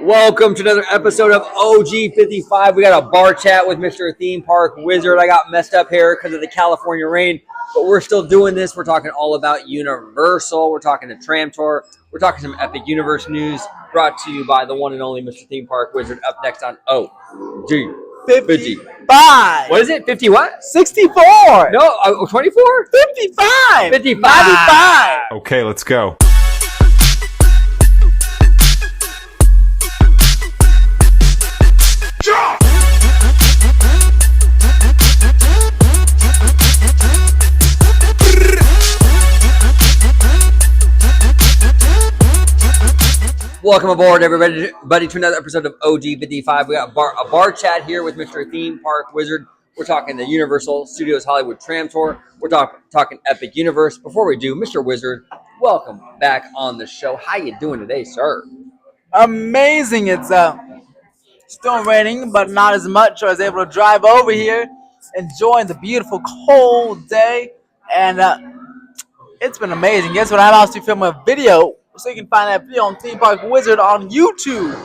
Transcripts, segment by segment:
Welcome to another episode of OG55. We got a bar chat with Mr. Theme Park Wizard. I got messed up here because of the California rain, but we're still doing this. We're talking all about Universal. We're talking the Tram Tour. We're talking some Epic Universe news brought to you by the one and only Mr. Theme Park Wizard. Up next on OG55. What is it? 50 what? 64. No, 24? 55. 55. 95. Okay, let's go. Welcome aboard, everybody, to another episode of OG55. We got a bar chat here with Mr. Theme Park Wizard. We're talking the Universal Studios Hollywood Tram Tour. We're talking Epic Universe. Before we do, Mr. Wizard, welcome back on the show. How you doing today, sir? Amazing. It's still raining, but not as much. So I was able to drive over here, enjoying the beautiful cold day, and it's been amazing. Guess what? I'm also filming a video. So you can find that video on Theme Park Wizard on YouTube.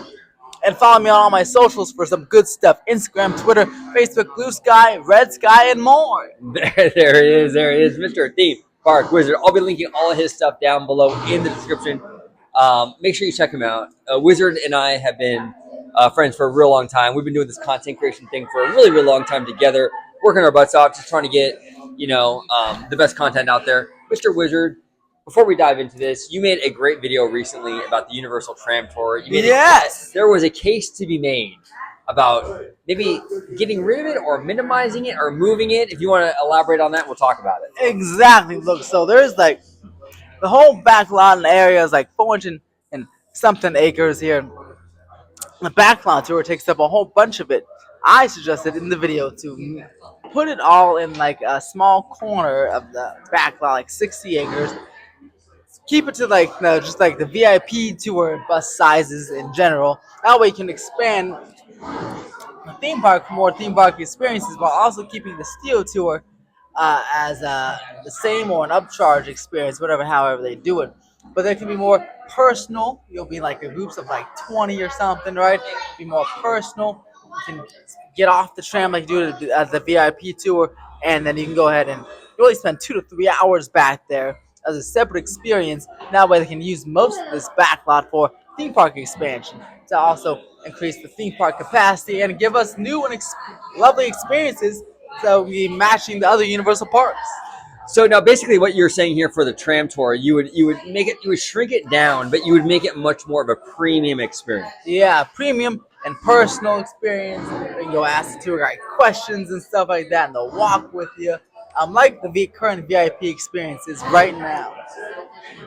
And follow me on all my socials for some good stuff. Instagram, Twitter, Facebook, Blue Sky, Red Sky, and more. There he is. Mr. Theme Park Wizard. I'll be linking all of his stuff down below in the description. Make sure you check him out. Wizard and I have been friends for a real long time. We've been doing this content creation thing for a really, really long time together. Working our butts off, just trying to get, the best content out there. Mr. Wizard, before we dive into this, you made a great video recently about the Universal Tram Tour. Yes! There was a case to be made about maybe getting rid of it or minimizing it or moving it. If you want to elaborate on that, we'll talk about it. Exactly. Look, so there's like the whole Backlot in the area is like 400 and something acres here. The Backlot tour takes up a whole bunch of it. I suggested in the video to put it all in like a small corner of the Backlot, like 60 acres. Keep it to just like the VIP tour bus sizes in general. That way you can expand the theme park for more theme park experiences while also keeping the steel tour as the same or an upcharge experience, however they do it. But there can be more personal. You'll be like in groups of like 20 or something, right? Be more personal. You can get off the tram like you do at the VIP tour, and then you can go ahead and really spend 2 to 3 hours back there as a separate experience. That way they can use most of this backlot for theme park expansion to also increase the theme park capacity and give us new and lovely experiences so we matching the other Universal parks. So now basically what you're saying here for the tram tour, you would shrink it down, but you would make it much more of a premium experience. Yeah, premium and personal experience. You can go ask the tour guide questions and stuff like that, and they'll walk with you. Like the current VIP experience is right now.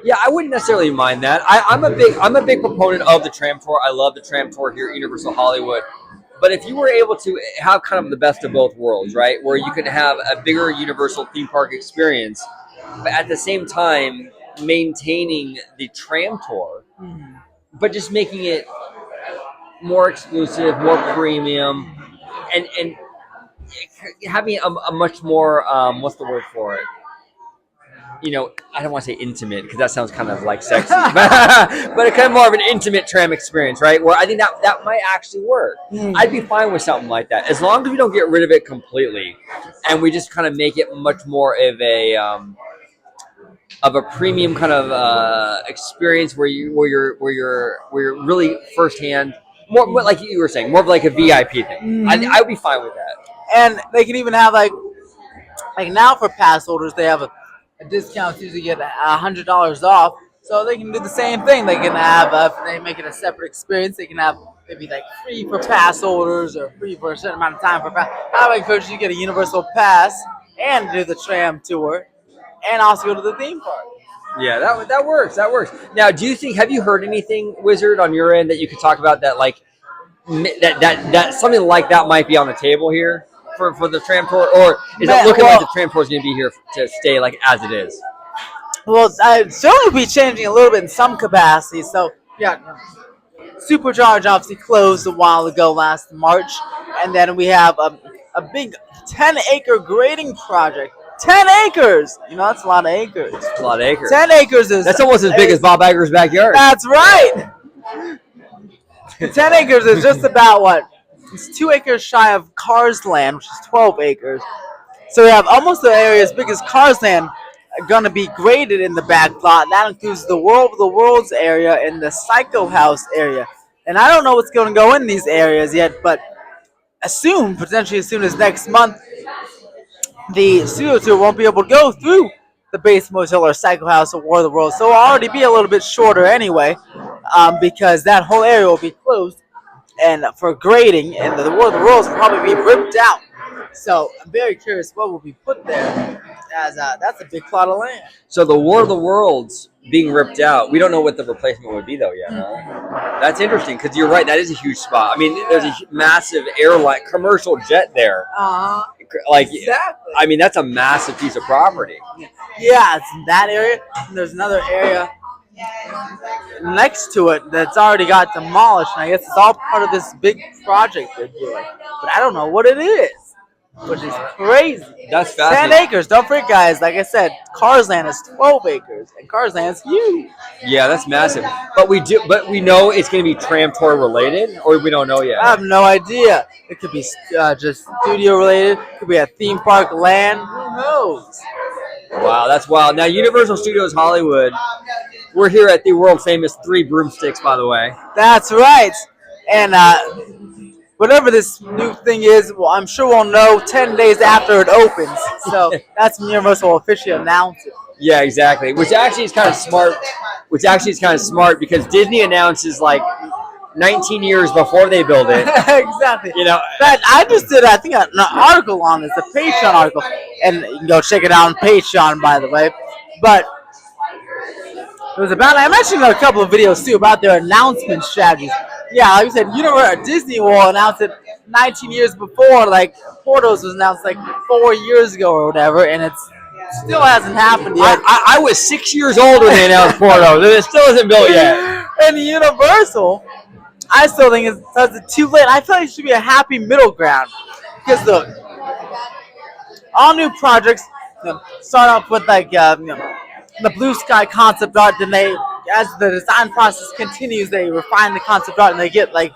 Yeah, I wouldn't necessarily mind that. I'm a big proponent of the tram tour. I love the tram tour here at Universal Hollywood. But if you were able to have kind of the best of both worlds, right, where you could have a bigger Universal theme park experience, but at the same time maintaining the tram tour, but just making it more exclusive, more premium, and having a much more what's the word for it? I don't want to say intimate because that sounds kind of like sexy, but a kind of more of an intimate tram experience, right? Where I think that might actually work. I'd be fine with something like that as long as we don't get rid of it completely, and we just kind of make it much more of a premium kind of experience where you're really firsthand, more like you were saying, more of like a VIP thing. I would be fine with that. And they can even have like now for pass holders, they have a discount to usually get $100 off. So they can do the same thing. They can have, if they make it a separate experience, they can have maybe like free for pass holders or free for a certain amount of time for pass. I would encourage you to get a Universal pass and do the tram tour and also go to the theme park. Yeah, that works. Now, have you heard anything, Wizard, on your end that you could talk about that that something like that might be on the table here for the tram tour, or is it looking like the tram tour is going to be here to stay like as it is? Well, I'd certainly be changing a little bit in some capacity. So yeah, Supercharge obviously closed a while ago last March, and then we have a big 10-acre grading project. 10 acres! That's a lot of acres. It's a lot of acres. 10 acres is... That's almost as big as Bob Iger's backyard. That's right! 10 acres is just about what? It's 2 acres shy of Cars Land, which is 12 acres. So we have almost the area as big as Cars Land going to be graded in the back lot. That includes the World of the Worlds area and the Psycho House area. And I don't know what's going to go in these areas yet, but potentially as soon as next month, the studio tour won't be able to go through the Base Motel or Psycho House or War of the Worlds. So it'll already be a little bit shorter anyway, because that whole area will be closed and for grading, and the War of the Worlds will probably be ripped out. So I'm very curious what will be put there, as that's a big plot of land. So the War of the Worlds being ripped out, we don't know what the replacement would be though yet. Huh? That's interesting because you're right. That is a huge spot. I mean, there's a massive airline, commercial jet there. Like, Exactly. I mean, that's a massive piece of property. Yeah, it's in that area. And there's another area next to it that's already got demolished. And I guess it's all part of this big project they're doing. But I don't know what it is, which is crazy. That's 10 fascinating. acres. Don't forget, guys. Like I said, Cars Land is 12 acres, and Cars Land is huge. Yeah, that's massive. But we know it's going to be Tram Tour related, or we don't know yet. I have no idea. It could be just studio related. It could be a theme park land. Who knows? Wow, that's wild. Now, Universal Studios Hollywood, we're here at the world famous Three Broomsticks, by the way. That's right. And whatever this new thing is, well, I'm sure we'll know 10 days after it opens. So that's when Universal will officially announce it. Yeah, exactly. Which actually is kind of smart. Because Disney announces like 19 years before they build it. Exactly. You know, But I just did, I think, an article on this, a Patreon article. And you can go check it out on Patreon, by the way. But it was about, I mentioned a couple of videos too about their announcement strategies. Yeah, like I said, Disney will announce it 19 years before, like Portos was announced like 4 years ago or whatever, and it still hasn't happened yet. I was 6 years old when they announced Porto, and it still isn't built yet. And Universal, I still think it's too late. I feel like it should be a happy middle ground. Because look, all new projects start off with like the blue sky concept art, then as the design process continues, they refine the concept art and they get like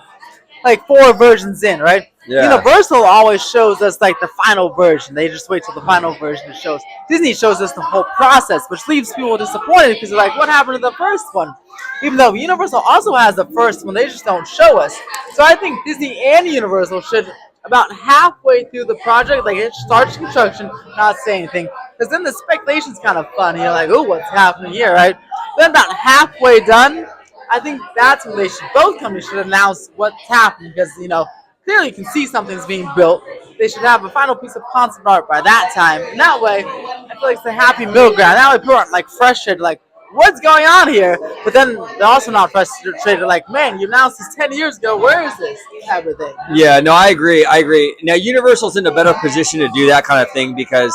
4 versions in, right? Yeah. Universal always shows us like the final version. They just wait till the final version shows. Disney shows us the whole process, which leaves people disappointed because they're like, what happened to the first one? Even though Universal also has the first one, they just don't show us. So I think Disney and Universal should, about halfway through the project, like it starts construction, not say anything. Because then the speculation's kind of fun. You're like, oh, what's happening here, right? Then about halfway done, I think that's when both companies should announce what's happening. Because, clearly you can see something's being built. They should have a final piece of concept art by that time. And that way, I feel like it's a happy middle ground. That way people aren't like frustrated, like, what's going on here? But then they're also not frustrated, like, man, you announced this 10 years ago. Where is this? Type of thing. Yeah, no, I agree. Now, Universal's in a better position to do that kind of thing because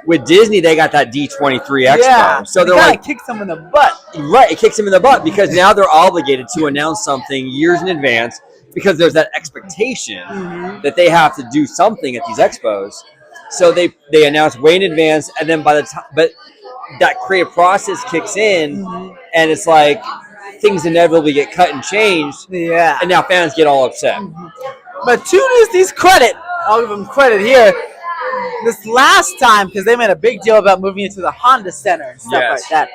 with Disney, they got that D23 Expo. Yeah, so they're like, kicks them in the butt. Right, it kicks them in the butt because now they're obligated to announce something years in advance because there's that expectation that they have to do something at these expos. So they announce way in advance, and then by the time, but that creative process kicks in, and it's like things inevitably get cut and changed. Yeah. And now fans get all upset. But to Disney's credit, I'll give them credit here. This last time, because they made a big deal about moving into the Honda Center and stuff like that.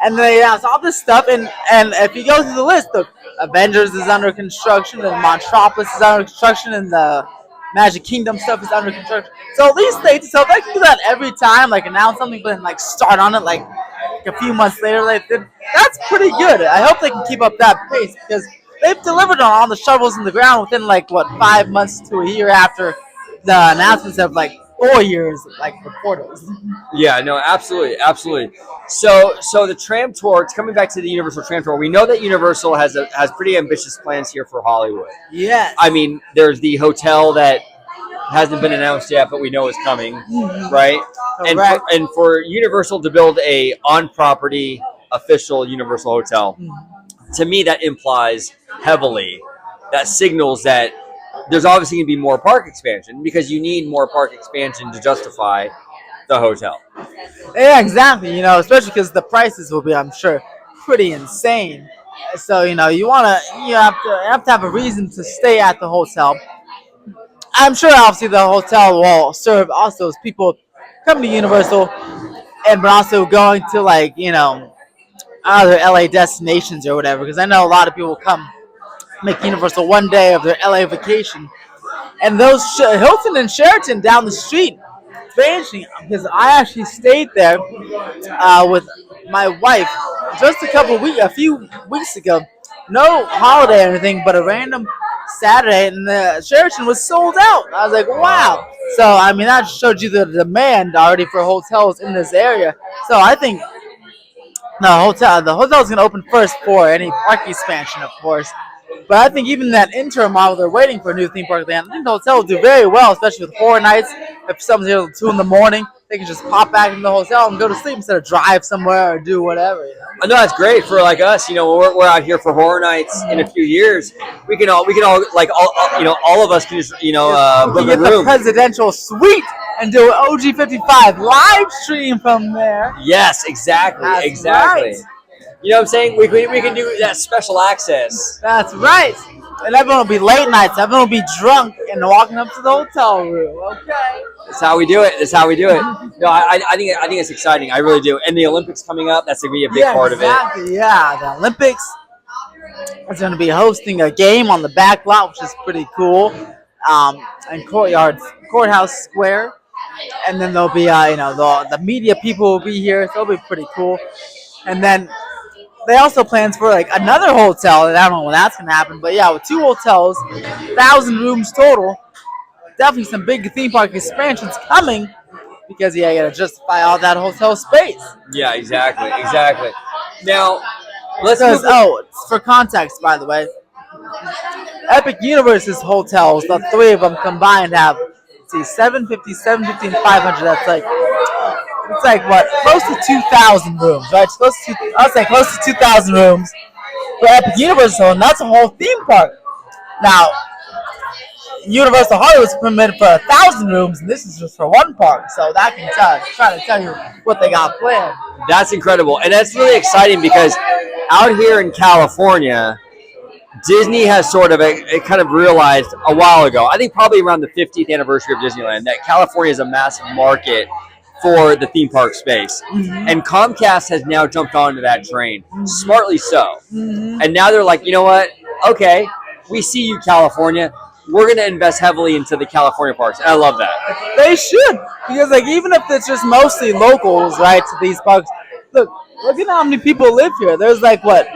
And they announced all this stuff, and if you go through the list, the Avengers is under construction, and Montropolis is under construction, and the Magic Kingdom stuff is under construction. So at least they can do that every time, like announce something, but then like start on it like a few months later. That's pretty good. I hope they can keep up that pace because they've delivered on all the shovels in the ground within 5 months to a year after the announcements of 4 years, like the Portos. Yeah, no, absolutely. So the Tram Tour, it's coming back to the Universal Tram Tour. We know that Universal has pretty ambitious plans here for Hollywood. Yes. I mean, there's the hotel that hasn't been announced yet, but we know is coming, right? And for Universal to build a on-property official Universal hotel, to me that implies heavily, that signals that there's obviously going to be more park expansion because you need more park expansion to justify the hotel. Yeah, exactly. Especially because the prices will be, I'm sure, pretty insane. So you have to have a reason to stay at the hotel. I'm sure obviously the hotel will serve also as people coming to Universal and but also going to like other LA destinations or whatever. Because I know a lot of people come make Universal one day of their LA vacation, and those Hilton and Sheraton down the street. It's very interesting because I actually stayed there with my wife just a few weeks ago. No holiday or anything, but a random Saturday, and the Sheraton was sold out. I was like, wow. So I mean, that showed you the demand already for hotels in this area. So I think the hotel is going to open first for any park expansion, of course. But I think even that interim while they're waiting for a new theme park land, I think the hotel will do very well, especially with horror nights. If someone's here till 2 in the morning, they can just pop back in the hotel and go to sleep instead of drive somewhere or do whatever. I know that's great for like us. When we're out here for horror nights in a few years, we can all like all of us can just We book can a get the room. presidential suite and do an OG55 live stream from there. Yes, exactly, That's exactly. right. You know what I'm saying? We can do that special access. That's right. And everyone will be late nights. Everyone will be drunk and walking up to the hotel room. Okay. That's how we do it. That's how we do it. No, I think it's exciting. I really do. And the Olympics coming up, that's gonna be a big part of it. Exactly. Yeah, the Olympics is going to be hosting a game on the back lot, which is pretty cool. And Courthouse Square, and then there'll be the media people will be here, so it'll be pretty cool. And then they also plans for like another hotel, and I don't know when that's gonna happen, but yeah, with 2 hotels, 1,000 rooms total. Definitely some big theme park expansions coming because you gotta justify all that hotel space. Yeah, exactly. Now, let's Because move. for context, by the way, Epic Universe's hotels, the 3 of them combined have, let's see, 750, 750, and 500. That's like it's like what, close to 2,000 rooms, right? It's I'll say close to 2,000 rooms for Epic Universe, and that's a whole theme park. Now, Universal Hollywood's permitted for 1,000 rooms, and this is just for one park. So that can try to tell you what they got planned. That's incredible, and that's really exciting because out here in California, Disney has sort of kind of realized a while ago. I think probably around the 50th anniversary of Disneyland that California is a massive market for the theme park space, and Comcast has now jumped onto that train, smartly so. And now they're like, you know what? Okay, we see you, California. We're going to invest heavily into the California parks, and I love that. They should, because like even if it's just mostly locals, right, to these parks. Look at how many people live here. There's like what,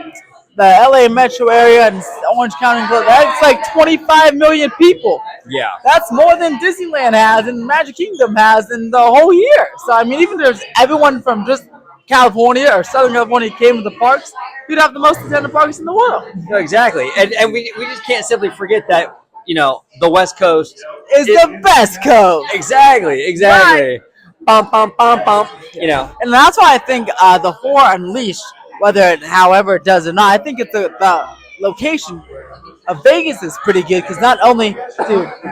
the LA metro area and Orange County, that's like 25 million people. Yeah. That's more than Disneyland has and Magic Kingdom has in the whole year. So I mean, even if there's everyone from just California or Southern California came to the parks, you'd have the most attended parks in the world. No, exactly. And we just can't simply forget that, the West Coast is the best coast. Exactly. Right. Bum. And that's why I think the Horror Unleashed, however it does or not, I think it's the location of Vegas is pretty good because not only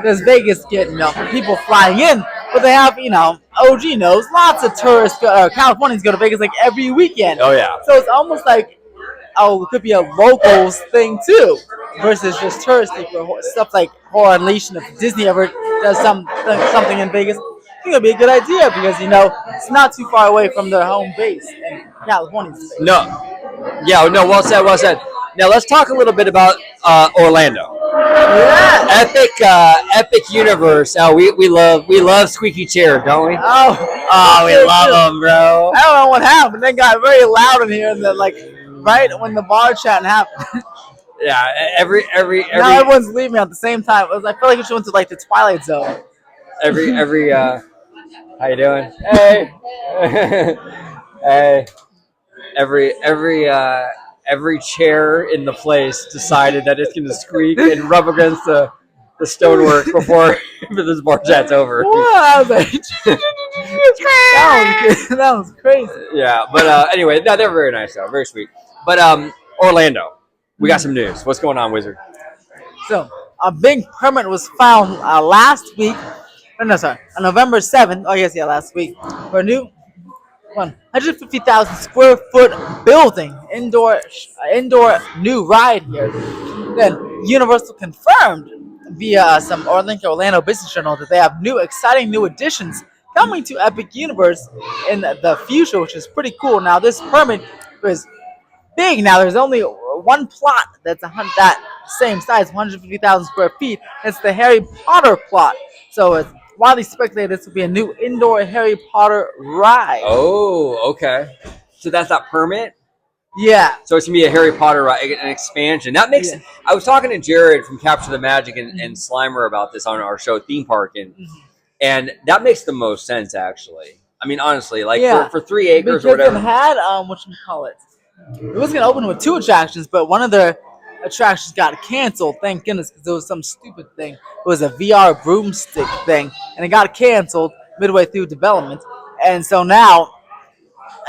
does Vegas get people flying in, but they have OG knows lots of tourists. Californians go to Vegas like every weekend. Oh yeah. So it's almost like it could be a locals thing too, versus just touristy for stuff like Horror Unleashed. And if Disney ever does something in Vegas, I think it'd be a good idea because it's not too far away from their home base in California. No. Yeah. No. Well said. Now let's talk a little bit about Orlando. Yeah. Epic Universe. Oh, we love squeaky chairs, don't we? Oh, we love them, bro. I don't know what happened. It got very loud in here, and then right when the bar chatting happened. Yeah. Every. Now everyone's leaving at the same time. I feel like we went to the Twilight Zone. Every. How you doing? Hey. Hey. Every chair in the place decided that it's going to squeak and rub against the stonework before this bar chat's over. Wow, that was crazy. Yeah, but anyway, no, they're very nice though, very sweet. But Orlando, we got some news. What's going on, Wizard? So a big permit was found last week. On November 7th. Oh yes, last week for a new 150,000 square foot building, indoor new ride here. Then Universal confirmed via some Orlando Business Journal that they have exciting new additions coming to Epic Universe in the future, which is pretty cool. Now this permit is big. Now there's only one plot that's that same size, 150,000 square feet. It's the Harry Potter plot. So it's widely speculated this will be a new indoor Harry Potter ride. Oh, okay. So that's that permit. Yeah. So it's gonna be a Harry Potter ride, an expansion. That makes. Yeah. I was talking to Jared from Capture the Magic and Slimer about this on our show Theme Park, and that makes the most sense actually. I mean, honestly, like for 3 acres because or whatever. it had it was gonna open with 2 attractions, but one of the attractions got canceled. Thank goodness, because it was some stupid thing. It was a VR broomstick thing, and it got canceled midway through development. And so now,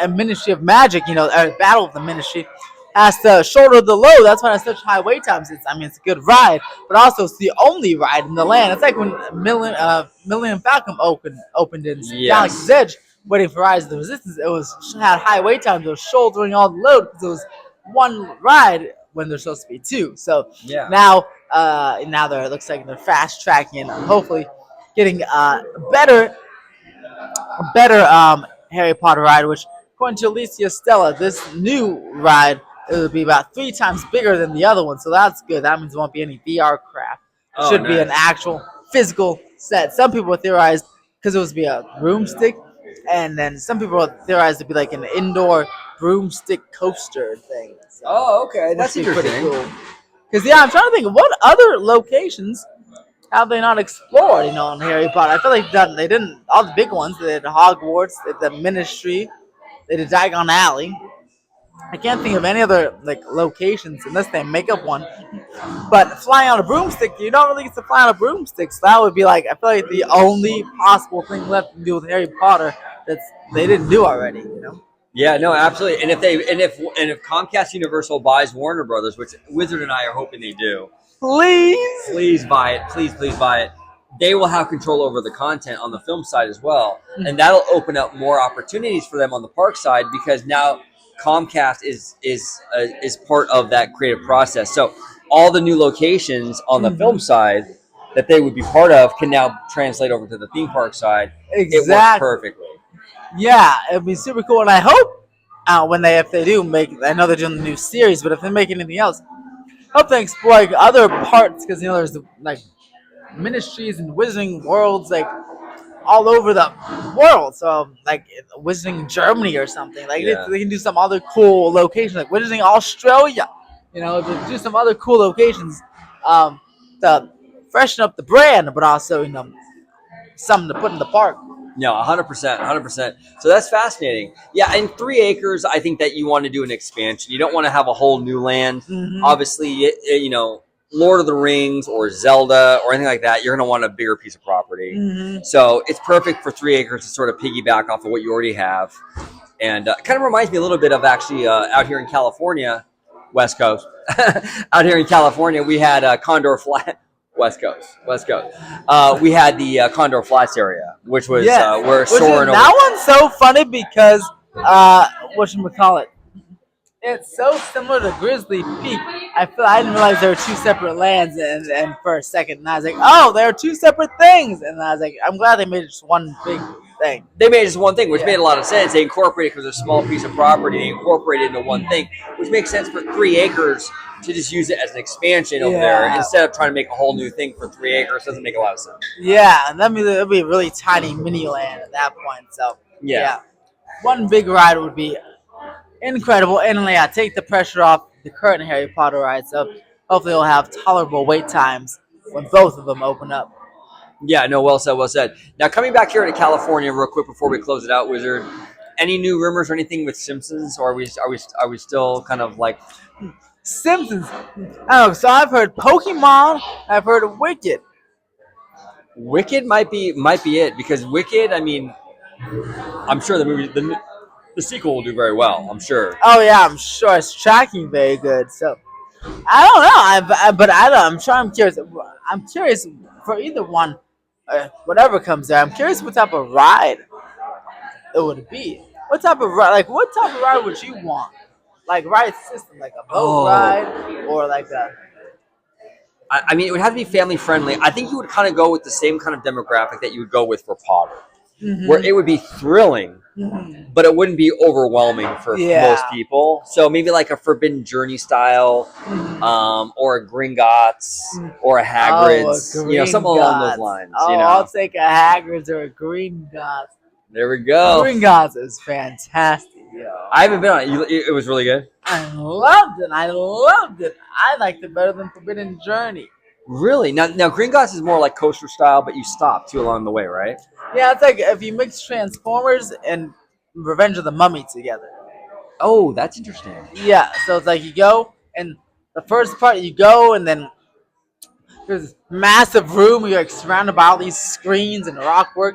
a Ministry of Magic, Battle of the Ministry, has to shoulder the load. That's why it's such high wait times. It's a good ride, but also it's the only ride in the land. It's like when Millennium Falcon opened in Galaxy's Edge, waiting for Rise of the Resistance. It had high wait times. It was shouldering all the load because it was one ride when there's supposed to be 2. So now it looks like they're fast tracking and hopefully getting a better Harry Potter ride, which according to Alicia Stella, this new ride it will be about 3 times bigger than the other one, so that's good. That means there won't be any VR crap. It should be an actual physical set. Some people theorized because it was be a broomstick, and then some people theorized it'd be like an indoor broomstick coaster thing. So, okay, that's interesting. Pretty cool. Because I'm trying to think of what other locations have they not explored, in Harry Potter. I feel like they didn't all the big ones. They did Hogwarts, they did the Ministry, they did Diagon Alley. I can't think of any other locations unless they make up one. But flying on a broomstick, you don't really get to fly on a broomstick. So that would be I feel like the only possible thing left to do with Harry Potter that they didn't do already. Yeah, no, absolutely. And if Comcast Universal buys Warner Brothers, which Wizard and I are hoping they do, please buy it. Please buy it. They will have control over the content on the film side as well, and that'll open up more opportunities for them on the park side because now Comcast is part of that creative process. So all the new locations on the film side that they would be part of can now translate over to the theme park side. Exactly. It works perfectly. Yeah, it'd be super cool, and I hope if they do make, I know they're doing the new series, but if they make anything else, I hope they explore other parts because there's ministries and wizarding worlds all over the world. So wizarding Germany or something. They can do some other cool locations like wizarding Australia. Do some other cool locations to freshen up the brand, but also something to put in the park. No, 100%. So that's fascinating. Yeah, in 3 acres, I think that you want to do an expansion. You don't want to have a whole new land. Obviously, Lord of the Rings or Zelda or anything like that, you're going to want a bigger piece of property. So it's perfect for 3 acres to sort of piggyback off of what you already have. And it kind of reminds me a little bit of actually out here in California, West Coast. Out here in California, we had Condor Flat. West Coast. We had the Condor Flats area, which was we're soaring over. That one's so funny because whatchamacallit, it's so similar to Grizzly Peak. I didn't realize there were 2 separate lands, and for a second, and I was like, oh, there are 2 separate things, and I was like, I'm glad they made it just one big thing. They made it just one thing, which made a lot of sense. They incorporated because it's a small piece of property. They incorporated into one thing, which makes sense for 3 acres. To just use it as an expansion over there instead of trying to make a whole new thing for 3 acres doesn't make a lot of sense. Yeah, and that'd be a really tiny mini land at that point. So one big ride would be incredible, and take the pressure off the current Harry Potter ride. So hopefully they'll have tolerable wait times when both of them open up. Yeah, no, well said. Now coming back here to California real quick before we close it out, Wizard. Any new rumors or anything with Simpsons, or are we still kind of Simpsons? Oh, so I've heard Pokemon. I've heard Wicked. Wicked might be it because Wicked. I mean, I'm sure the movie, the sequel will do very well. I'm sure. Oh yeah, I'm sure it's tracking very good. So I don't know. I'm curious. I'm curious for either one, whatever comes there. I'm curious what type of ride it would be. What type of ride? Like, what type of ride would you want? Like ride system, like a boat Oh, ride, or like a I mean, it would have to be family friendly. I think you would kind of go with the same kind of demographic that you would go with for Potter, where it hmm would be thrilling, hmm but it wouldn't be overwhelming for most yeah. people. So maybe like a Forbidden Journey style, Mhm. or a Gringotts, or a Oh, a Hagrid's, green something along those gods. lines. Oh, I'll take a Hagrid's or a green gods. There we go. Green gods is fantastic, yo. I haven't been on it. It was really good. I loved it. I loved it. I liked it better than Forbidden Journey. Really? Now Gringotts is more like coaster style, but you stop too along the way, right? Yeah, it's like if you mix Transformers and Revenge of the Mummy together. Oh, that's interesting. Yeah, so it's like you go, and the first part you go, and then there's this massive room. You're like surrounded by all these screens and rockwork,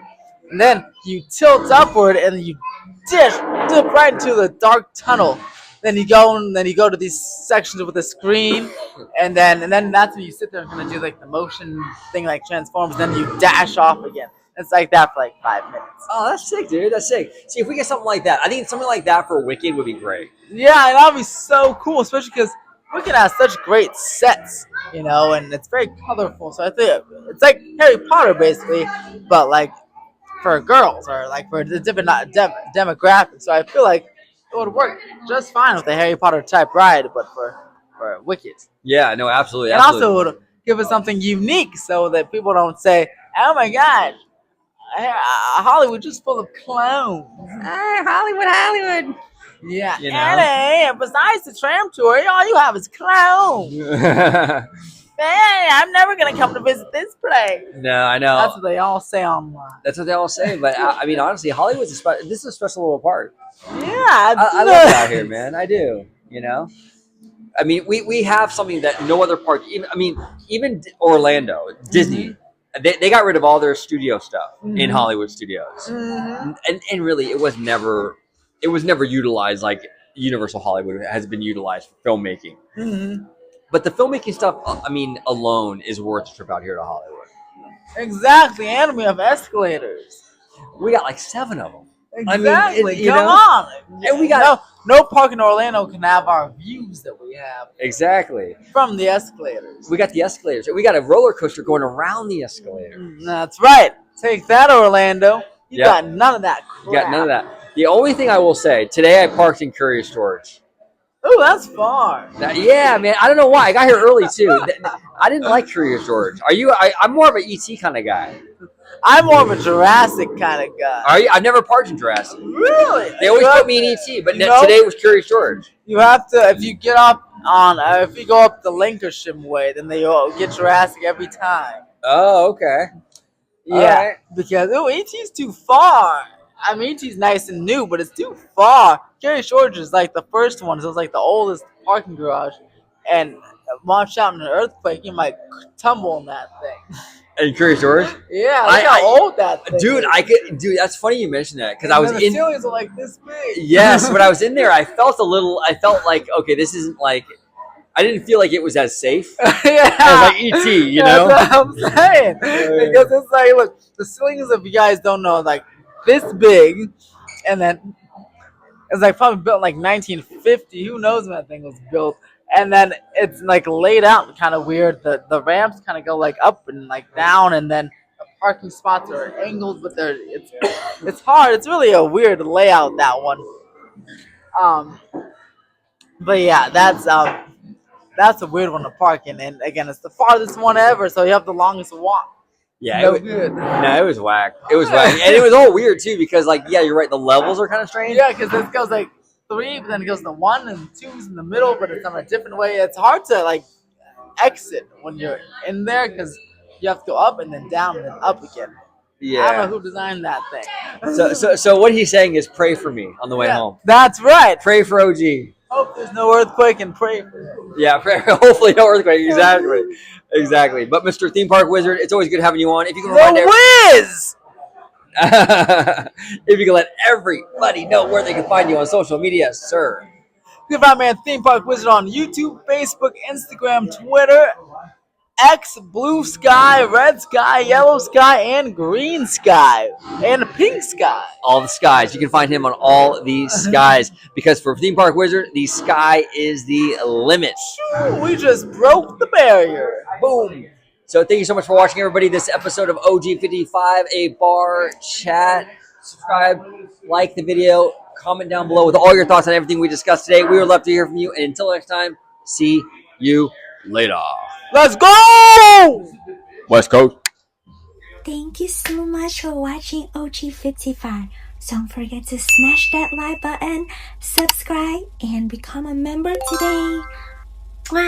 and then you tilt upward, and you dip right into the dark tunnel. Then you go to these sections with a screen, and then that's when you sit there and kind of do like the motion thing, like transforms. Then you dash off again. It's like that for like 5 minutes. Oh, that's sick, dude. That's sick. See, if we get something like that, I think something like that for Wicked would be great. Yeah, and that'll be so cool, especially because Wicked has such great sets, and it's very colorful. So I think it's like Harry Potter basically, but like for girls or like for the different demographics. So I feel like it would work just fine with a Harry Potter type ride, but for Wicked, Yeah, no, absolutely, and absolutely. also would give us something unique so that people don't say, "Oh my God, Hollywood just full of clowns." Hollywood. Yeah, You know? and besides the tram tour, all you have is clowns. Hey, I'm never gonna come to visit this place. No, I know. That's what they all say online. That's what they all say. But I mean, honestly, Hollywood's this is a special little part. Yeah, I love it out here, man. I do. I mean, we have something that no other park. Even Orlando, Disney, they got rid of all their studio stuff in Hollywood studios, and really, it was never utilized like Universal Hollywood has been utilized for filmmaking. But the filmmaking stuff, alone is worth a trip out here to Hollywood. Exactly, and we have escalators. We got like 7 of them. Exactly, Come on. And we got no park in Orlando can have our views that we have exactly from the escalators. We got the escalators. We got a roller coaster going around the escalator. That's right. Take that, Orlando. You got none of that crap. You got none of that. The only thing I will say, today I parked in Courier Storage. Oh, that's far. Yeah, man. I don't know why. I got here early too. I didn't like Courier Storage. Are you? I'm more of an ET kind of guy. I'm more of a Jurassic kind of guy. Are you? I've never parked in Jurassic. Really? They always put me in ET, but today was Courier Storage. You have to, if you get up if you go up the Lancashire way, then they all get Jurassic every time. Oh, okay. Yeah, right. because ET's too far. ET's nice and new, but it's too far. Courier Storage is like the first one, so it's like the oldest parking garage, and watch out in an earthquake, you might tumble in that thing. And Courier Storage? Yeah, look how old that thing dude, is. Dude, that's funny you mentioned that because I was the in. ceilings are like this big. Yes, when I was in there, I felt like, okay, this isn't like. I didn't feel like it was as safe. Yeah, as like ET, That's what I'm saying. Because it's like, look, the ceilings, if you guys don't know, like this big, and then it's like probably built in like 1950. Who knows when that thing was built? And then it's like laid out kind of weird. The ramps kind of go like up and like down, and then the parking spots are angled, but it's hard. It's really a weird layout, that one. But yeah, that's a weird one to park in, and again, it's the farthest one ever, so you have the longest walk. Yeah, no good. No, it was whack. It was whack, and it was all weird too because, like, yeah, you're right. The levels are kind of strange. Yeah, because this goes like 3, but then it goes to 1 and 2's in the middle, but it's on a different way. It's hard to like exit when you're in there because you have to go up and then down and then up again. Yeah. I don't know who designed that thing. So what he's saying is pray for me on the way home. That's right. Pray for OG. Hope there's no earthquake and pray for him. Yeah, hopefully no earthquake. Exactly. But Mr. Theme Park Wizard, it's always good having you on. If you can remind Wiz! if you can let everybody know where they can find you on social media, sir. You can find me at Theme Park Wizard on YouTube, Facebook, Instagram, Twitter, X, blue sky, red sky, yellow sky, and green sky, and pink sky. All the skies. You can find him on all the skies because for Theme Park Wizard, the sky is the limit. We just broke the barrier. Boom. So thank you so much for watching, everybody. This episode of OG55, a bar chat. Subscribe, like the video, comment down below with all your thoughts on everything we discussed today. We would love to hear from you. And until next time, see you later. Let's go! West Coast. Thank you so much for watching OG55. Don't forget to smash that like button, subscribe, and become a member today. Mwah.